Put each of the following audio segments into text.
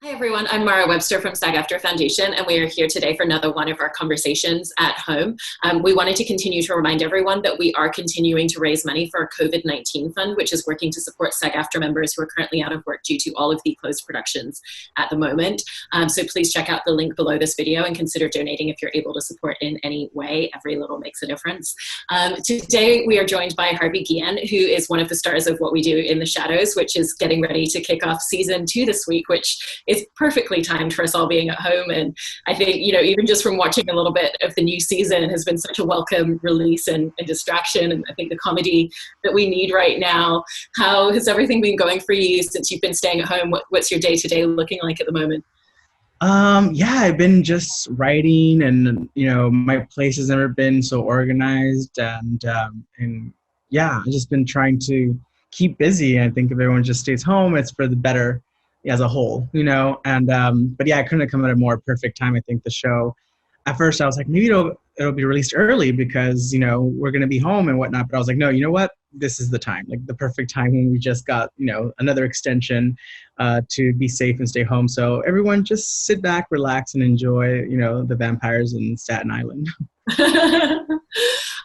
Hi everyone, I'm Mara Webster from SAG-AFTRA Foundation, and we are here today for another one of our conversations at home. We wanted to continue to remind everyone that we are continuing to raise money for our COVID-19 Fund, which is working to support SAG-AFTRA members who are currently out of work due to all of the closed productions at the moment. So please check out the link below this video and consider donating if you're able to support in any way. Every little makes a difference. Today we are joined by Harvey Guillen, who is one of the stars of What We Do in the Shadows, which is getting ready to kick off season 2 this week, which is perfectly timed for us all being at home. And I think, even just from watching a little bit of the new season has been such a welcome release and distraction. And I think the comedy that we need right now. How has everything been going for you since you've been staying at home? What's your day-to-day looking like at the moment? Yeah, I've been just writing, and my place has never been so organized, and yeah, I've just been trying to keep busy. I think if everyone just stays home, it's for the better as a whole, and but yeah, I couldn't have come at a more perfect time. I think the show, at first I was like, maybe it'll be released early because we're gonna be home and whatnot, but I was like, no, you know what, this is the time, like the perfect time when we just got another extension to be safe and stay home. So everyone just sit back, relax, and enjoy the vampires in Staten Island.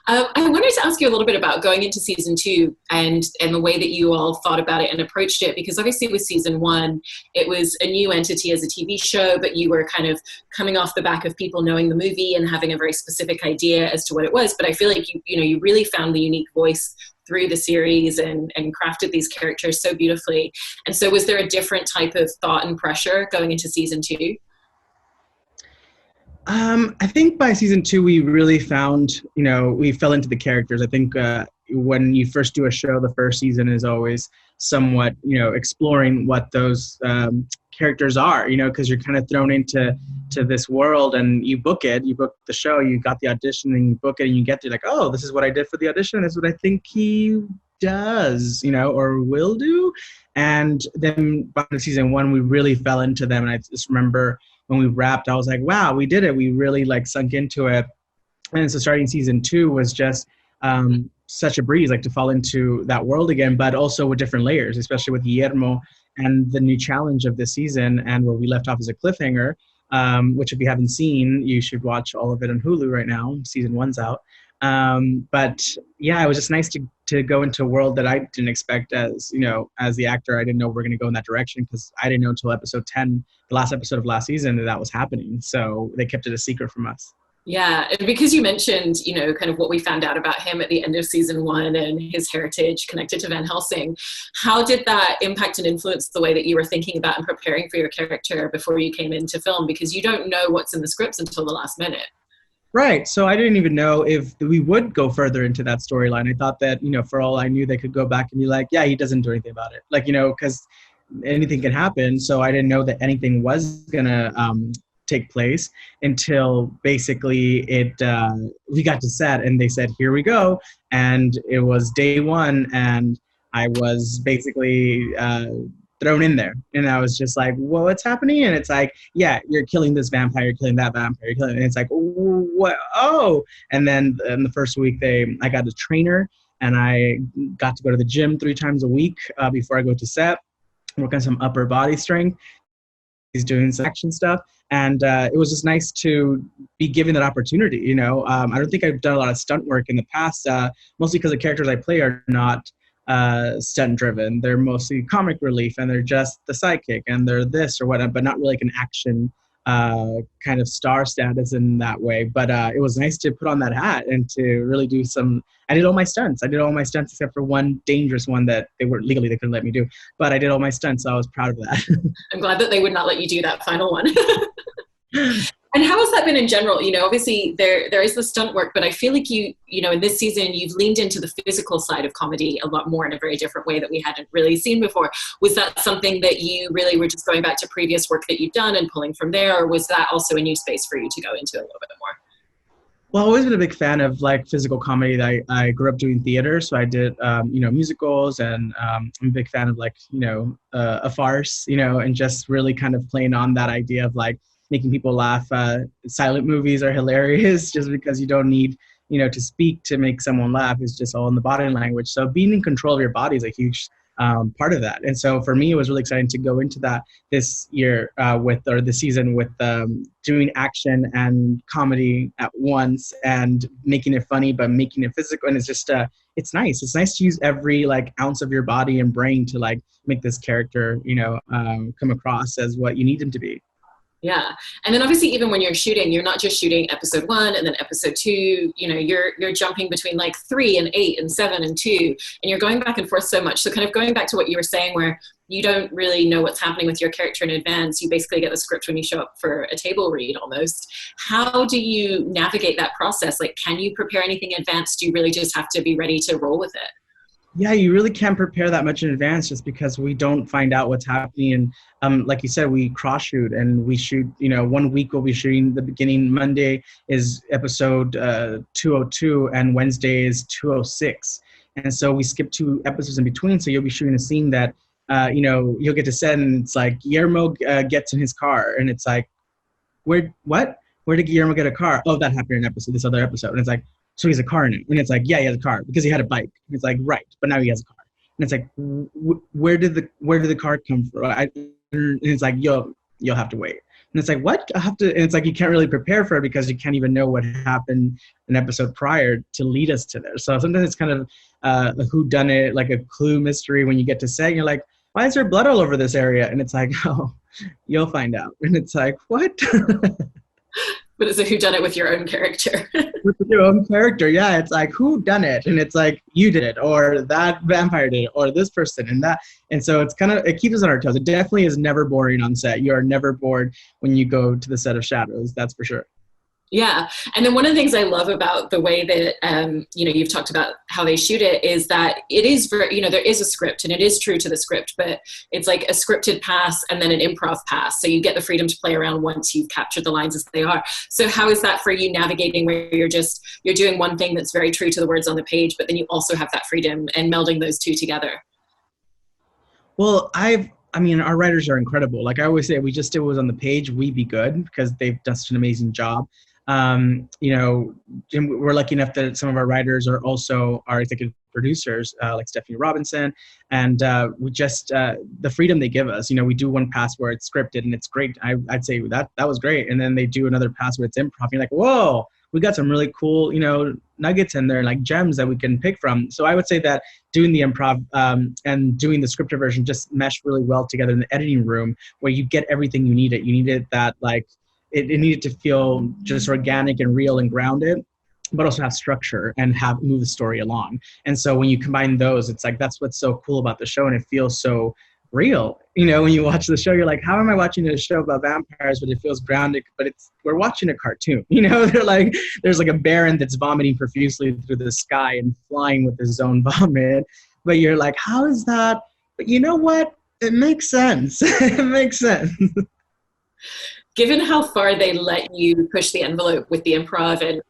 I wanted to ask you a little bit about going into season 2 and the way that you all thought about it and approached it, because obviously with season 1, it was a new entity as a TV show, but you were kind of coming off the back of people knowing the movie and having a very specific idea as to what it was. But I feel like you really found the unique voice through the series and crafted these characters so beautifully. And so was there a different type of thought and pressure going into season 2? I think by season 2, we really found, we fell into the characters. I think when you first do a show, the first season is always somewhat, exploring what those characters are, because you're kind of thrown into this world and you book the show, you got the audition and you book it and you get there like, oh, this is what I did for the audition. This is what I think he does, or will do. And then by season 1, we really fell into them. And I just remember when we wrapped, I was like, wow, we did it. We really sunk into it. And so starting season 2 was just such a breeze, to fall into that world again, but also with different layers, especially with Guillermo and the new challenge of this season, and where we left off as a cliffhanger, which if you haven't seen, you should watch all of it on Hulu right now. Season 1's out. But yeah, it was just nice to go into a world that I didn't expect as the actor. I didn't know we're going to go in that direction because I didn't know until episode 10, the last episode of last season, that was happening. So they kept it a secret from us. Yeah, and because you mentioned, kind of what we found out about him at the end of season 1 and his heritage connected to Van Helsing, how did that impact and influence the way that you were thinking about and preparing for your character before you came into film? Because you don't know what's in the scripts until the last minute. Right. So I didn't even know if we would go further into that storyline. I thought that, for all I knew, they could go back and be like, yeah, he doesn't do anything about it. Because anything can happen. So I didn't know that anything was going to take place until basically we got to set and they said, here we go. And it was day 1 and I was basically thrown in there. And I was just like, well, what's happening? And it's like, yeah, you're killing this vampire, you're killing that vampire, you're killing, and it's like, what? Oh. And then in the first week, I got a trainer and I got to go to the gym 3 times a week before I go to set, work on some upper body strength. He's doing some action stuff. And it was just nice to be given that opportunity. I don't think I've done a lot of stunt work in the past, mostly because the characters I play are not stunt driven. They're mostly comic relief and they're just the sidekick and they're this or whatever, but not really like an action kind of star status in that way. But it was nice to put on that hat and to really do I did all my stunts. I did all my stunts except for one dangerous one that they couldn't let me do. But I did all my stunts, so I was proud of that. I'm glad that they would not let you do that final one. And how has that been in general? Obviously there is the stunt work, but I feel like in this season, you've leaned into the physical side of comedy a lot more in a very different way that we hadn't really seen before. Was that something that you really were just going back to previous work that you've done and pulling from there? Or was that also a new space for you to go into a little bit more? Well, I've always been a big fan of physical comedy. I grew up doing theater, so I did musicals, and I'm a big fan of a farce, and just really kind of playing on that idea of making people laugh. Silent movies are hilarious just because you don't need, to speak to make someone laugh. It's just all in the body language. So being in control of your body is a huge part of that. And so for me, it was really exciting to go into that this year this season with doing action and comedy at once and making it funny, but making it physical. And it's just, it's nice. It's nice to use every like ounce of your body and brain to like make this character, come across as what you need him to be. Yeah. And then obviously, even when you're shooting, you're not just shooting episode 1 and then episode 2, you're jumping between like 3 and 8 and 7 and 2, and you're going back and forth so much. So kind of going back to what you were saying, where you don't really know what's happening with your character in advance. You basically get the script when you show up for a table read almost. How do you navigate that process? Like, can you prepare anything in advance? Do you really just have to be ready to roll with it? Yeah, you really can't prepare that much in advance just because we don't find out what's happening. And like you said, we cross shoot and we shoot, 1 week we'll be shooting the beginning. Monday is episode 202 and Wednesday is 206. And so we skip 2 episodes in between. So you'll be shooting a scene that, you'll get to set and it's like Guillermo gets in his car and it's like, what? Where did Guillermo get a car? Oh, that happened in this other episode. And it's like, so he's a car now. And it's like, yeah, he has a car because he had a bike. And it's like, right, but now he has a car. And it's like, where did the car come from? And it's like, you'll have to wait. And it's like, what? I have to. And it's like, you can't really prepare for it because you can't even know what happened an episode prior to lead us to there. So sometimes it's kind of a whodunit, like a clue mystery when you get to set. And you're like, why is there blood all over this area? And it's like, oh, you'll find out. And it's like, what? But it's a whodunit with your own character. With your own character, yeah. It's like, who done it? And it's like, you did it, or that vampire did it, or this person, and that. And so it keeps us on our toes. It definitely is never boring on set. You are never bored when you go to the set of Shadows, that's for sure. Yeah. And then one of the things I love about the way that, you've talked about how they shoot it is that it is very, there is a script and it is true to the script, but it's like a scripted pass and then an improv pass. So you get the freedom to play around once you've captured the lines as they are. So how is that for you navigating where you're doing one thing that's very true to the words on the page, but then you also have that freedom and melding those two together? Well, our writers are incredible. Like I always say, we just did what was on the page, we be good, because they've done such an amazing job. And we're lucky enough that some of our writers are also our executive producers, like Stephanie Robinson, and we just the freedom they give us. We do one pass where it's scripted and it's great. I'd say that was great, and then they do another pass where it's improv. And you're like, whoa, we got some really cool nuggets in there, like gems that we can pick from. So I would say that doing the improv and doing the scripted version just mesh really well together in the editing room, where you get everything you needed. You needed that It needed to feel just organic and real and grounded, but also have structure and move the story along. And so when you combine those, it's like, that's what's so cool about the show. And it feels so real. When you watch the show, you're like, how am I watching a show about vampires, but it feels grounded, but we're watching a cartoon. They're like, there's like a baron that's vomiting profusely through the sky and flying with his own vomit. But you're like, how is that? But you know what? It makes sense. It makes sense. Given how far they let you push the envelope with the improv, and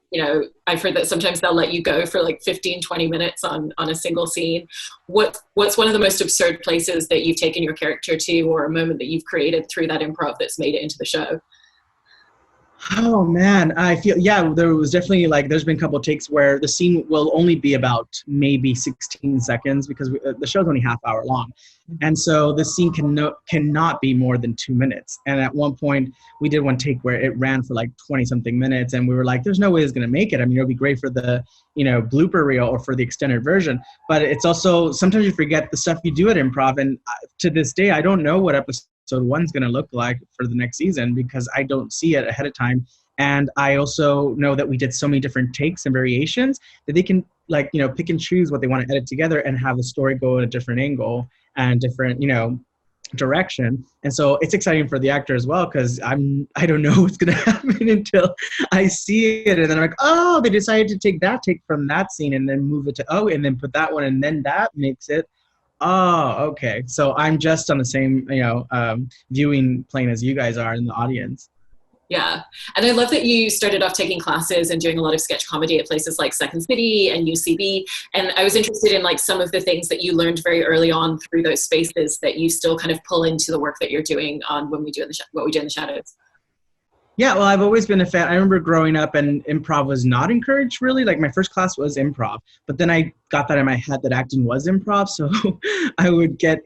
I've heard that sometimes they'll let you go for like 15, 20 minutes on a single scene. What's one of the most absurd places that you've taken your character to, or a moment that you've created through that improv that's made it into the show? Oh man, I feel, there was definitely there's been a couple of takes where the scene will only be about maybe 16 seconds because the show's only half hour long. And so the scene cannot be more than 2 minutes. And at one point we did one take where it ran for like 20 something minutes, and we were like, there's no way it's going to make it. I mean, it'll be great for the, blooper reel or for the extended version, but it's also, sometimes you forget the stuff you do at improv. And to this day, I don't know what episode 1's going to look like for the next season because I don't see it ahead of time. And I also know that we did so many different takes and variations that they can pick and choose what they want to edit together and have the story go in a different angle and different, direction. And so it's exciting for the actor as well, because I don't know what's going to happen until I see it. And then I'm like, oh, they decided to take that take from that scene and then move it to, and then put that one, and then that makes it. Oh, okay. So I'm just on the same, viewing plane as you guys are in the audience. Yeah. And I love that you started off taking classes and doing a lot of sketch comedy at places like Second City and UCB. And I was interested in some of the things that you learned very early on through those spaces that you still kind of pull into the work that you're doing on what we do in the Shadows. Yeah, well, I've always been a fan. I remember growing up and improv was not encouraged really. Like my first class was improv, but then I got that in my head that acting was improv. So I would get,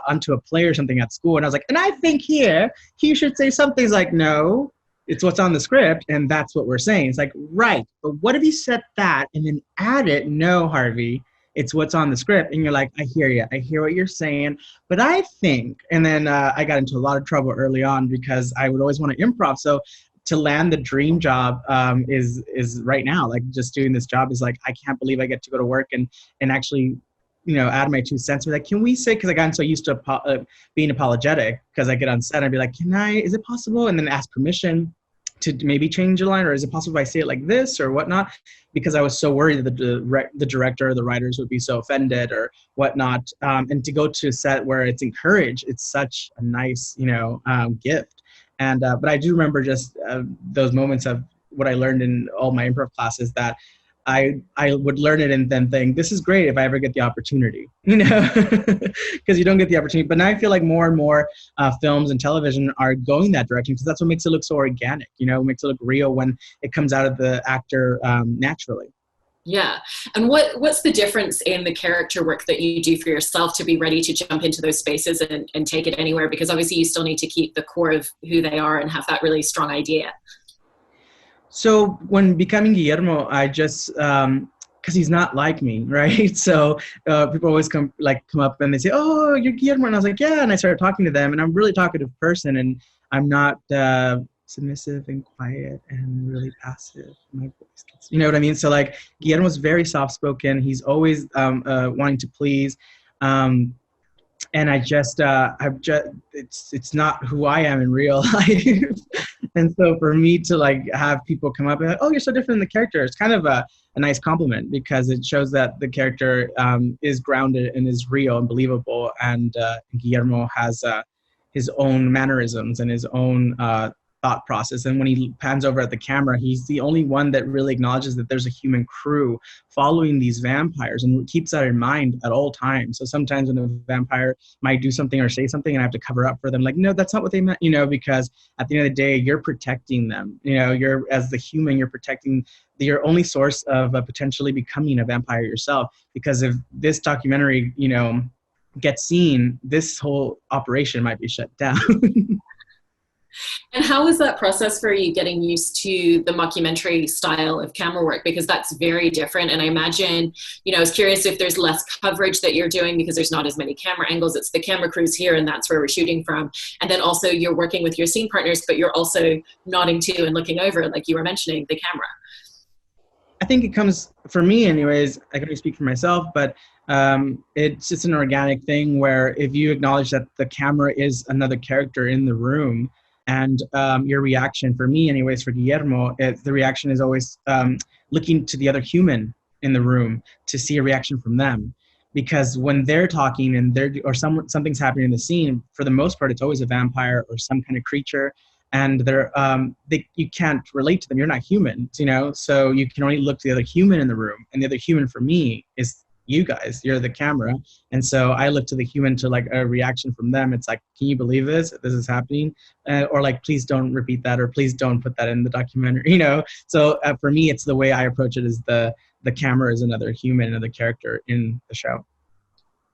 onto a play or something at school and I was like, and I think here he should say something. He's like, no, it's what's on the script and that's what we're saying. It's like, right, but what if you said that and then add it? No, Harvey, it's what's on the script. And you're like, I hear you. I hear what you're saying. But I think, and then I got into a lot of trouble early on because I would always want to improv. So to land the dream job is right now, like just doing this job is like, I can't believe I get to go to work and actually, add my 2 cents. Be like, can we say, because I gotten so used to being apologetic because I get on set and I'd be like, is it possible? And then ask permission to maybe change a line, or is it possible if I say it like this or whatnot? Because I was so worried that the director or the writers would be so offended or whatnot. And to go to a set where it's encouraged, it's such a nice, gift. And but I do remember just those moments of what I learned in all my improv classes, that I would learn it and then think, this is great if I ever get the opportunity, because you don't get the opportunity. But now I feel like more and more films and television are going that direction, because that's what makes it look so organic, makes it look real when it comes out of the actor naturally. Yeah. And what's the difference in the character work that you do for yourself to be ready to jump into those spaces and take it anywhere? Because obviously you still need to keep the core of who they are and have that really strong idea. So when becoming Guillermo, I just, because he's not like me, right? So people always come up and they say, oh, you're Guillermo. And I was like, yeah. And I started talking to them, and I'm a really talkative person, and I'm not submissive and quiet and really passive. My voice gets, you know what I mean? So like Guillermo's very soft-spoken. He's always wanting to please. And it's not who I am in real life. And so for me to like have people come up and like, oh, you're so different in the character, it's kind of a nice compliment, because it shows that the character is grounded and is real and believable. And Guillermo has his own mannerisms and his own thought process. And when he pans over at the camera, he's the only one that really acknowledges that there's a human crew following these vampires and keeps that in mind at all times. So sometimes when a vampire might do something or say something and I have to cover up for them, like, no, that's not what they meant, because at the end of the day, you're protecting them. You're, as the human, you're protecting your only source of potentially becoming a vampire yourself. Because if this documentary, gets seen, this whole operation might be shut down. And how was that process for you, getting used to the mockumentary style of camera work? Because that's very different. And I imagine, I was curious if there's less coverage that you're doing because there's not as many camera angles. It's the camera crews here and that's where we're shooting from. And then also you're working with your scene partners, but you're also nodding to and looking over, like you were mentioning, the camera. I think it comes, for me anyways, I can only speak for myself, but it's just an organic thing where if you acknowledge that the camera is another character in the room, and your reaction, for me anyways, for Guillermo, the reaction is always looking to the other human in the room to see a reaction from them. Because when they're talking and something's happening in the scene, for the most part, it's always a vampire or some kind of creature. And you can't relate to them. You're not human, so you can only look to the other human in the room. And the other human for me is you guys. You're the camera. And so I look to the human to like a reaction from them. It's like, can you believe this? This is happening? Or like, please don't repeat that, or please don't put that in the documentary, So for me, it's the way I approach it, is the camera is another human, another character in the show.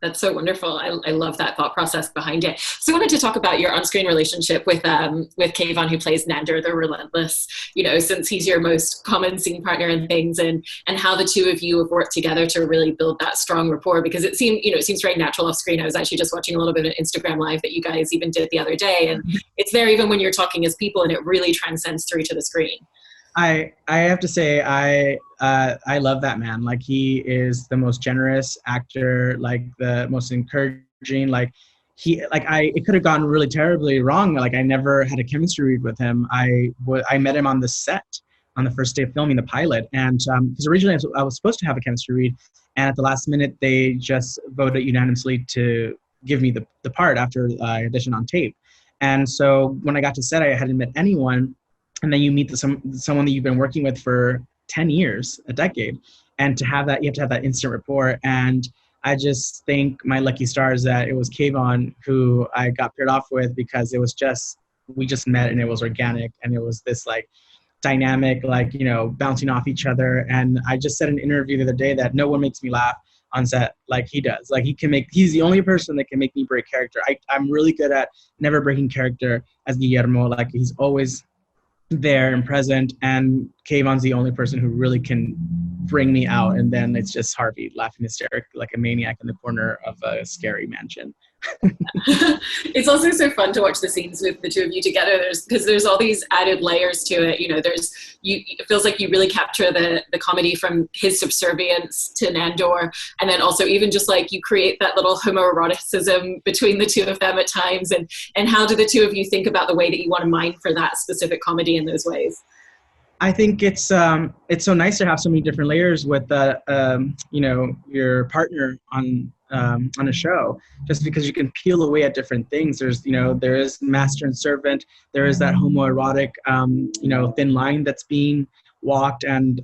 That's so wonderful. I love that thought process behind it. So I wanted to talk about your on-screen relationship with Kayvon, who plays Nander the Relentless, since he's your most common scene partner and things, and how the two of you have worked together to really build that strong rapport, because it seems very natural off screen. I was actually just watching a little bit of Instagram Live that you guys even did the other day, and it's there even when you're talking as people, and it really transcends through to the screen. I have to say, I love that man. Like, he is the most generous actor, like the most encouraging. Like it could have gone really terribly wrong. Like, I never had a chemistry read with him. I met him on the set on the first day of filming the pilot, and because originally I was supposed to have a chemistry read, and at the last minute they just voted unanimously to give me the part after I auditioned on tape. And so when I got to set, I hadn't met anyone. And then you meet someone that you've been working with for 10 years, a decade. And to have that, you have to have that instant rapport. And I just think my lucky stars that it was Kayvon who I got paired off with, because it was just we just met and it was organic and it was this like dynamic, like, you know, bouncing off each other. And I just said in an interview the other day that no one makes me laugh on set like he does. Like he's the only person that can make me break character. I'm really good at never breaking character as Guillermo. Like he's always there and present, and Kayvon's the only person who really can bring me out. And then it's just Harvey laughing hysterically like a maniac in the corner of a scary mansion. It's also so fun to watch the scenes with the two of you together. Because there's all these added layers to it. You know, it feels like you really capture the comedy from his subservience to Nandor, and then also even just like you create that little homoeroticism between the two of them at times. And how do the two of you think about the way that you want to mine for that specific comedy in those ways? I think it's so nice to have so many different layers with you know, your partner on a show, just because you can peel away at different things. There's, you know, there is master and servant. There is that homoerotic, you know, thin line that's being walked, and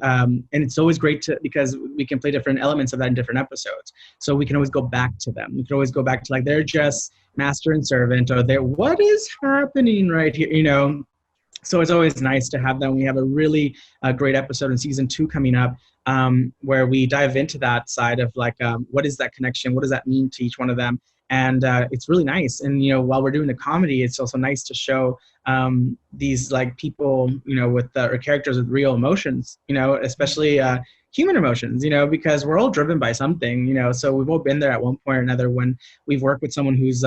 it's always great because we can play different elements of that in different episodes. So we can always go back to them. We can always go back to like they're just master and servant, or they're what is happening right here, you know. So it's always nice to have them. We have a really great episode in season 2 coming up, where we dive into that side of like, what is that connection? What does that mean to each one of them? And it's really nice. And, you know, while we're doing the comedy, it's also nice to show these like people, you know, with or characters with real emotions, you know, especially human emotions, you know, because we're all driven by something, you know. So we've all been there at one point or another when we've worked with someone who's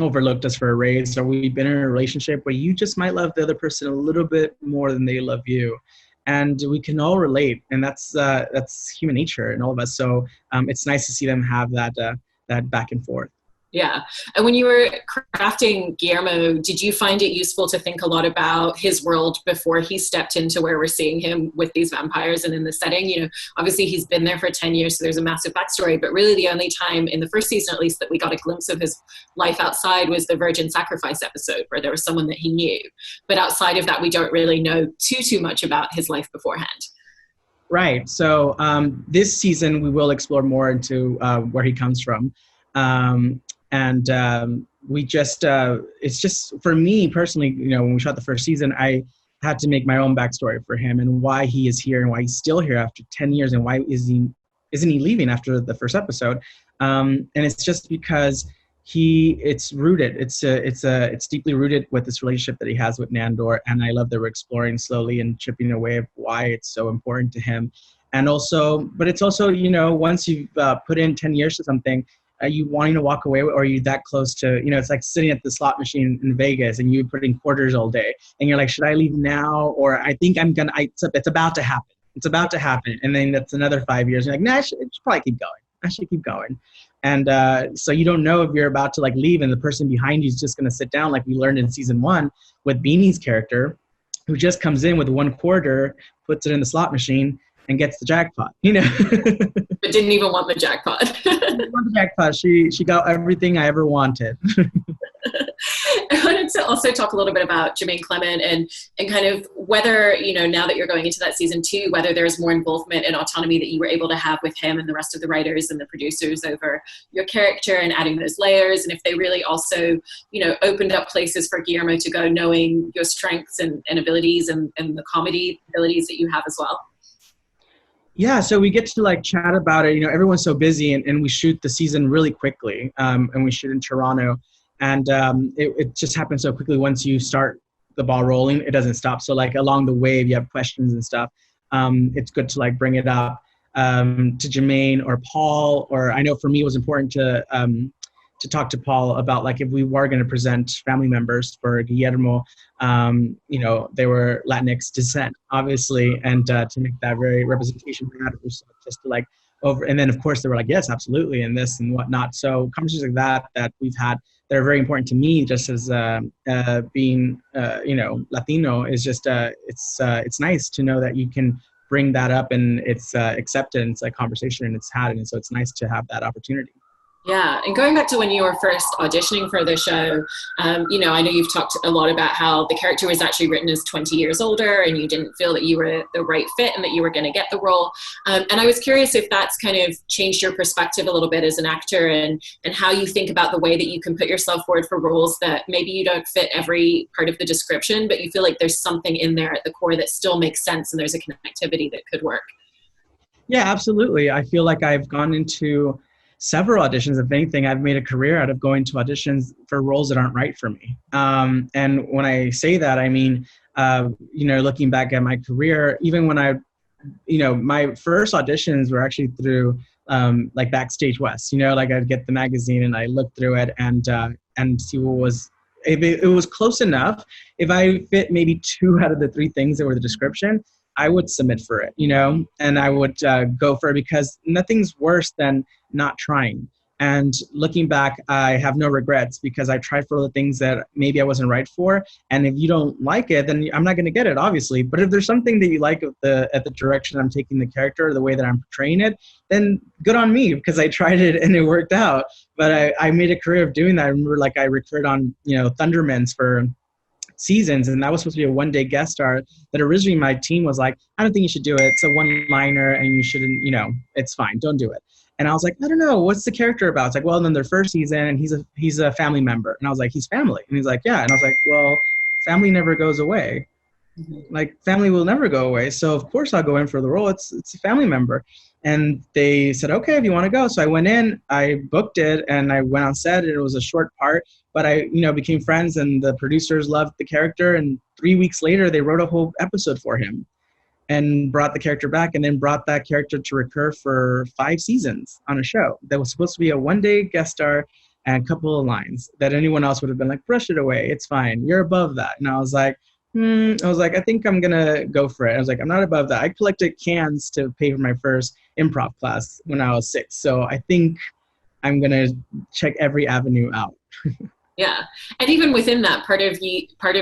overlooked us for a raise, or we've been in a relationship where you just might love the other person a little bit more than they love you. And we can all relate, and that's human nature in all of us. So it's nice to see them have that back and forth. Yeah. And when you were crafting Guillermo, did you find it useful to think a lot about his world before he stepped into where we're seeing him with these vampires and in the setting? You know, obviously he's been there for 10 years, so there's a massive backstory, but really the only time in the first season, at least, that we got a glimpse of his life outside was the Virgin Sacrifice episode, where there was someone that he knew. But outside of that, we don't really know too much about his life beforehand. Right. So this season, we will explore more into where he comes from. We just, it's just, for me personally, you know, when we shot the first season, I had to make my own backstory for him and why he is here and why he's still here after 10 years and why isn't he leaving after the first episode. And it's just because it's rooted, it's deeply rooted with this relationship that he has with Nandor. And I love that we're exploring slowly and chipping away of why it's so important to him. And also, but it's also, you know, once you've put in 10 years to something, are you wanting to walk away, or are you that close to, you know, it's like sitting at the slot machine in Vegas and you put in quarters all day and you're like, should I leave now? Or I think it's about to happen. It's about to happen. And then that's another 5 years. You're like, nah, I should probably keep going. I should keep going. And so you don't know if you're about to like leave and the person behind you is just going to sit down, like we learned in season 1 with Beanie's character, who just comes in with 1 quarter, puts it in the slot machine, and gets the jackpot, you know. But didn't even want the jackpot. Didn't want the jackpot. She got everything I ever wanted. I wanted to also talk a little bit about Jemaine Clement and kind of whether, you know, now that you're going into that season 2, whether there's more involvement and autonomy that you were able to have with him and the rest of the writers and the producers over your character and adding those layers, and if they really also, you know, opened up places for Guillermo to go, knowing your strengths and abilities and the comedy abilities that you have as well. Yeah, so we get to like chat about it. You know, everyone's so busy, and we shoot the season really quickly, and we shoot in Toronto, and it just happens so quickly. Once you start the ball rolling, it doesn't stop. So like along the way, if you have questions and stuff, it's good to like bring it up to Jemaine or Paul, or I know for me it was important to talk to Paul about like if we were going to present family members for Guillermo, you know, they were Latinx descent, obviously, and to make that very representation matters, just to like over, and then of course they were like, yes, absolutely, and this and whatnot. So conversations like that we've had that are very important to me, just as being you know, Latino, is just it's nice to know that you can bring that up and it's accepted and it's like conversation and it's had, and so it's nice to have that opportunity. Yeah, and going back to when you were first auditioning for the show, I know you've talked a lot about how the character was actually written as 20 years older and you didn't feel that you were the right fit and that you were going to get the role. And I was curious if that's kind of changed your perspective a little bit as an actor and how you think about the way that you can put yourself forward for roles that maybe you don't fit every part of the description, but you feel like there's something in there at the core that still makes sense and there's a connectivity that could work. Yeah, absolutely. I feel like I've gone into several auditions. If anything, I've made a career out of going to auditions for roles that aren't right for me. And when I say that, I mean, looking back at my career, even when my first auditions were actually through like Backstage West, like I'd get the magazine and I look through it and see what was, if it was close enough, if I fit maybe 2 out of the 3 things that were the description, I would submit for it, and I would go for it because nothing's worse than not trying. And looking back, I have no regrets because I tried for the things that maybe I wasn't right for. And if you don't like it, then I'm not going to get it, obviously. But if there's something that you like at the direction I'm taking the character, or the way that I'm portraying it, then good on me because I tried it and it worked out. But I made a career of doing that. I remember I recurred on, Thundermans for seasons, and that was supposed to be a one-day guest star that originally my team was like, I don't think you should do it. It's a one-liner and you shouldn't, it's fine. Don't do it. And I was like, I don't know. What's the character about? It's like, well, then their first season and he's a family member. And I was like, he's family. And he's like, yeah. And I was like, well, family never goes away. Like family will never go away. So of course I'll go in for the role. It's a family member. And they said, okay, if you want to go. So I went in, I booked it, and I went on set. And it was a short part, but I, became friends, and the producers loved the character. And 3 weeks later, they wrote a whole episode for him and brought the character back, and then brought that character to recur for 5 seasons on a show that was supposed to be a one-day guest star and a couple of lines that anyone else would have been like, brush it away. It's fine. You're above that. And I was like, I think I'm going to go for it. I was like, I'm not above that. I collected cans to pay for my first improv class when I was 6. So I think I'm going to check every avenue out. Yeah. And even within that, part of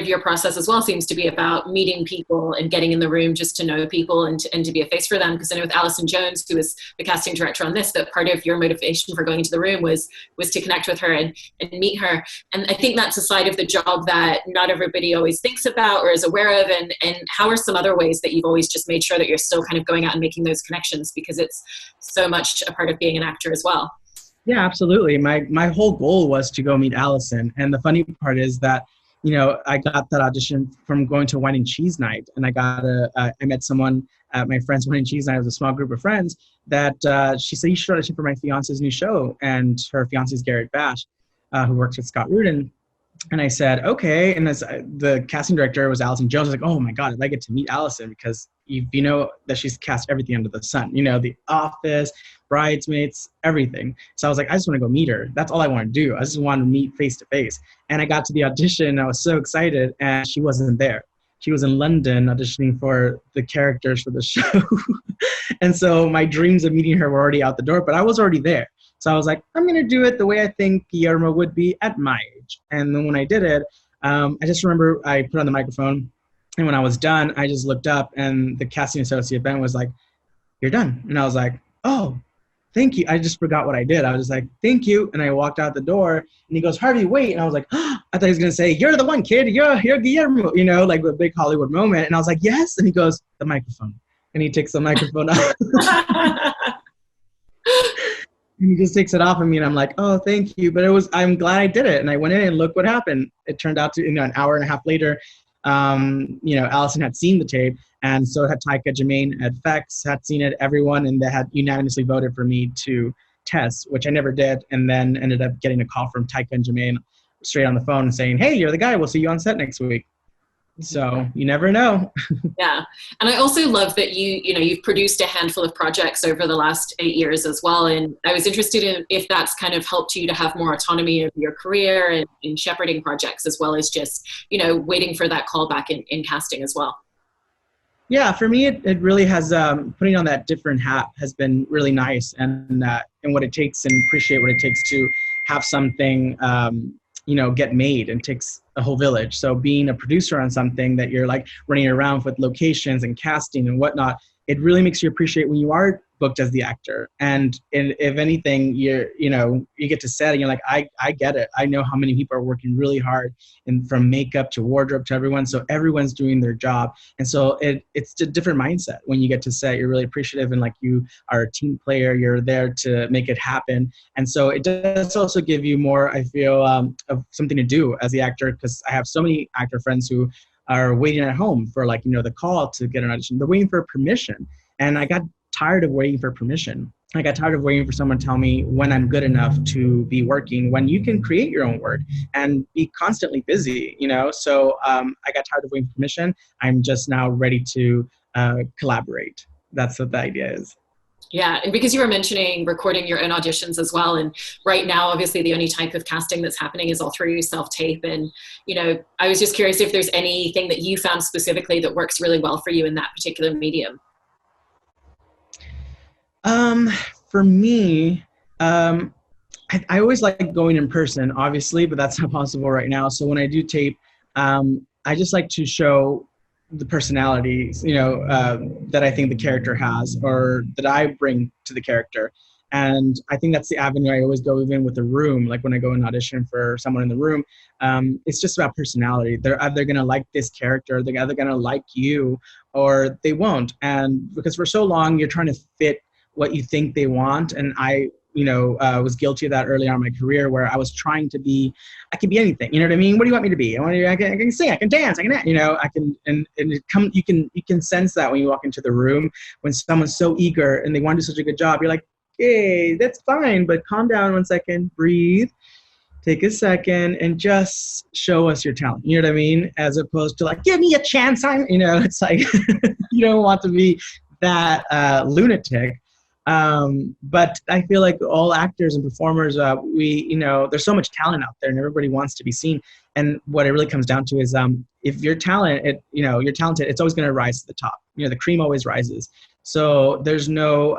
your process as well seems to be about meeting people and getting in the room just to know people and to be a face for them. Because I know with Allison Jones, who is the casting director on this, that part of your motivation for going into the room was to connect with her and meet her. And I think that's a side of the job that not everybody always thinks about or is aware of. And how are some other ways that you've always just made sure that you're still kind of going out and making those connections, because it's so much a part of being an actor as well? Yeah, absolutely. My whole goal was to go meet Allison. And the funny part is that, I got that audition from going to wine and cheese night. And I met someone at my friend's wine and cheese night. It was a small group of friends that she said, you should audition for my fiance's new show. And her fiance is Garrett Bash, who works with Scott Rudin. And I said, okay. And as the casting director was Allison Jones, I was like, oh my God, if I get to meet Allison, because you know that she's cast everything under the sun, The Office, Bridesmaids, everything. So I was like, I just want to go meet her. That's all I want to do. I just want to meet face to face. And I got to the audition and I was so excited, and she wasn't there. She was in London auditioning for the characters for the show. And so my dreams of meeting her were already out the door, but I was already there. So I was like, I'm going to do it the way I think Guillermo would be at my age. And then when I did it, I just remember I put on the microphone, and when I was done, I just looked up, and the casting associate, Ben, was like, you're done. And I was like, oh, thank you. I just forgot what I did. I was just like, thank you. And I walked out the door, and he goes, Harvey, wait. And I was like, oh, I thought he was going to say, you're the one, kid. You're Guillermo, like a big Hollywood moment. And I was like, yes. And he goes, the microphone. And he takes the microphone off. And he just takes it off of me, and I'm like, oh, thank you. But I'm glad I did it. And I went in, and look what happened. It turned out to, an hour and a half later, Allison had seen the tape, and so had Taika, Jemaine, Ed Fex had seen it, everyone, and they had unanimously voted for me to test, which I never did, and then ended up getting a call from Taika and Jemaine straight on the phone saying, hey, you're the guy, we'll see you on set next week. So you never know. Yeah. And I also love that you've produced a handful of projects over the last 8 years as well. And I was interested in if that's kind of helped you to have more autonomy of your career and in shepherding projects, as well as just, waiting for that callback in casting as well. Yeah, for me, it really has, putting on that different hat has been really nice, and what it takes, and appreciate what it takes to have something, get made, and takes a whole village. So being a producer on something that you're like running around with locations and casting and whatnot, it really makes you appreciate when you are booked as the actor. And if anything, you get to set and you're like, I get it. I know how many people are working really hard, and from makeup to wardrobe to everyone. So everyone's doing their job. And so it's a different mindset when you get to set. You're really appreciative, and like, you are a team player. You're there to make it happen. And so it does also give you more, I feel, of something to do as the actor, because I have so many actor friends who are waiting at home for, like, the call to get an audition. They're waiting for permission. And I got tired of waiting for permission. I got tired of waiting for someone to tell me when I'm good enough to be working, when you can create your own work and be constantly busy, So I got tired of waiting for permission. I'm just now ready to collaborate. That's what the idea is. Yeah, and because you were mentioning recording your own auditions as well, and right now, obviously, the only type of casting that's happening is all through self-tape. And, I was just curious if there's anything that you found specifically that works really well for you in that particular medium. For me, I always like going in person, obviously, but that's not possible right now. So when I do tape, I just like to show the personalities, that I think the character has, or that I bring to the character. And I think that's the avenue I always go, even with the room. Like when I go and audition for someone in the room, it's just about personality. They're either going to like this character, they're either going to like you, or they won't. And because for so long, you're trying to fit what you think they want. And I was guilty of that early on in my career, where I was trying to be, I can be anything. You know what I mean? What do you want me to be? I can sing, I can dance, I can, you can sense that when you walk into the room, when someone's so eager and they want to do such a good job, you're like, hey, that's fine, but calm down 1 second, breathe, take a second, and just show us your talent. You know what I mean? As opposed to like, give me a chance. It's like, you don't want to be that lunatic. But I feel like all actors and performers, there's so much talent out there, and everybody wants to be seen. And what it really comes down to is, if you're talented, you're talented, it's always going to rise to the top. The cream always rises. So there's no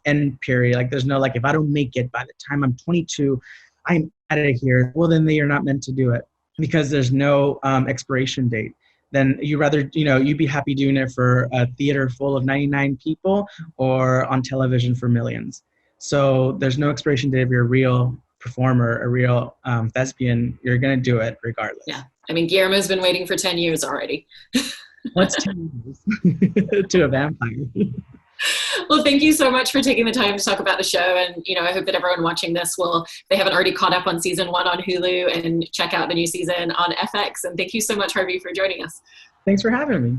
end period. Like, there's no, like, if I don't make it by the time I'm 22, I'm out of here. Well, then you're not meant to do it, because there's no expiration date. Then you rather, you'd be happy doing it for a theater full of 99 people or on television for millions. So there's no expiration date. If you're a real performer, a real thespian, you're going to do it regardless. Yeah. I mean, Guillermo's been waiting for 10 years already. What's 10 years to a vampire? Well, thank you so much for taking the time to talk about the show. And, I hope that everyone watching this will, if they haven't already caught up on season 1 on Hulu, and check out the new season on FX. And thank you so much, Harvey, for joining us. Thanks for having me.